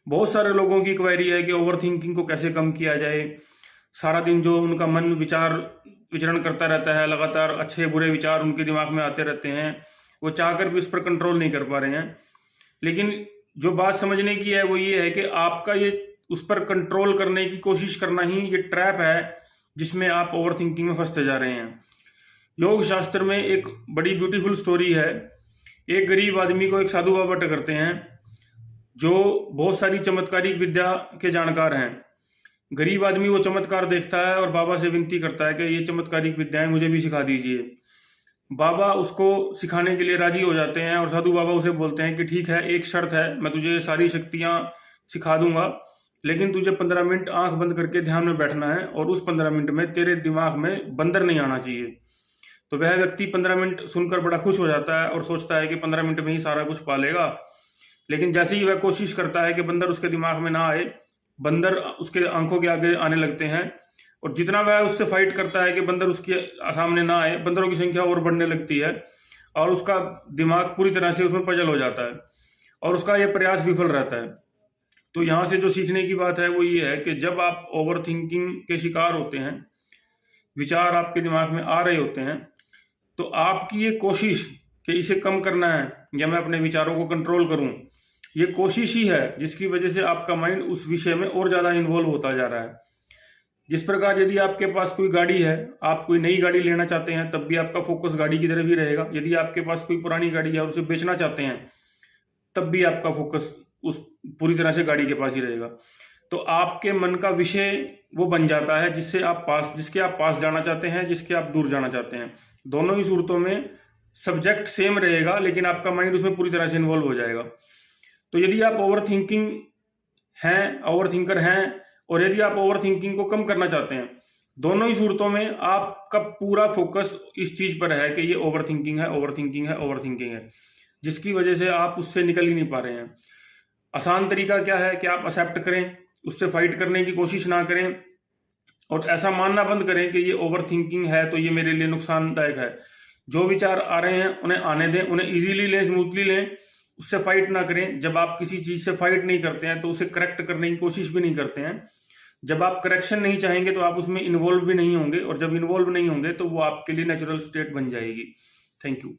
बहुत सारे लोगों की क्वेरी है कि ओवर थिंकिंग को कैसे कम किया जाए। सारा दिन जो उनका मन विचरण करता रहता है, लगातार अच्छे बुरे विचार उनके दिमाग में आते रहते हैं, वो चाहकर भी उस पर कंट्रोल नहीं कर पा रहे हैं। लेकिन जो बात समझने की है वो ये है कि आपका ये उस पर कंट्रोल करने की कोशिश करना ही ये ट्रैप है जिसमें आप ओवर थिंकिंग में फंसते जा रहे हैं। योग शास्त्र में एक बड़ी ब्यूटीफुल स्टोरी है। एक गरीब आदमी को एक साधु बाबा टकरते हैं जो बहुत सारी चमत्कारिक विद्या के जानकार हैं। गरीब आदमी वो चमत्कार देखता है और बाबा से विनती करता है कि ये चमत्कारिक विद्याएं मुझे भी सिखा दीजिए। बाबा उसको सिखाने के लिए राजी हो जाते हैं और साधु बाबा उसे बोलते हैं कि ठीक है, एक शर्त है, मैं तुझे सारी शक्तियां सिखा दूंगा, लेकिन तुझे 15 मिनट आंख बंद करके ध्यान में बैठना है और उस 15 मिनट में तेरे दिमाग में बंदर नहीं आना चाहिए। तो वह व्यक्ति 15 मिनट सुनकर बड़ा खुश हो जाता है और सोचता है कि 15 मिनट में ही सारा कुछ पा लेगा। लेकिन जैसे ही वह कोशिश करता है कि बंदर उसके दिमाग में ना आए, बंदर उसके आंखों के आगे आने लगते हैं और जितना वह उससे फाइट करता है कि बंदर उसके सामने ना आए, बंदरों की संख्या और बढ़ने लगती है और उसका दिमाग पूरी तरह से उसमें पजल हो जाता है और उसका यह प्रयास विफल रहता है। तो यहाँ से जो सीखने की बात है वो ये है कि जब आप ओवर थिंकिंग के शिकार होते हैं, विचार आपके दिमाग में आ रहे होते हैं, तो आपकी ये कोशिश कि इसे कम करना है या मैं अपने विचारों को कंट्रोल करूं, ये कोशिश ही है जिसकी वजह से आपका माइंड उस विषय में और ज़्यादा इन्वॉल्व होता जा रहा है। जिस प्रकार यदि आपके पास कोई गाड़ी है, आप कोई नई गाड़ी लेना चाहते हैं, तब भी आपका फोकस गाड़ी की तरफ ही रहेगा। यदि आपके पास कोई पुरानी गाड़ी है और उसे बेचना चाहते हैं, तब भी आपका फोकस उस पूरी तरह से गाड़ी के पास ही रहेगा। तो आपके मन का विषय वो बन जाता है जिसके आप पास जाना चाहते हैं, जिसके आप दूर जाना चाहते हैं। दोनों ही सूरतों में सब्जेक्ट सेम रहेगा, लेकिन आपका माइंड उसमें पूरी तरह से इन्वॉल्व हो जाएगा। तो यदि आप ओवर थिंकर हैं और यदि आप ओवर थिंकिंग को कम करना चाहते हैं, दोनों ही सूरतों में आपका पूरा फोकस इस चीज पर है कि ये ओवर थिंकिंग है, जिसकी वजह से आप उससे निकल ही नहीं पा रहे हैं। आसान तरीका क्या है कि आप एक्सेप्ट करें, उससे फाइट करने की कोशिश ना करें और ऐसा मानना बंद करें कि ये ओवर थिंकिंग है तो ये मेरे लिए नुकसानदायक है। जो विचार आ रहे हैं उन्हें आने दें, उन्हें इजीली लें, स्मूथली लें, उससे फाइट ना करें। जब आप किसी चीज से फाइट नहीं करते हैं तो उसे करेक्ट करने की कोशिश भी नहीं करते हैं। जब आप करेक्शन नहीं चाहेंगे तो आप उसमें इन्वॉल्व भी नहीं होंगे और जब इन्वॉल्व नहीं होंगे तो वो आपके लिए नेचुरल स्टेट बन जाएगी। Thank you.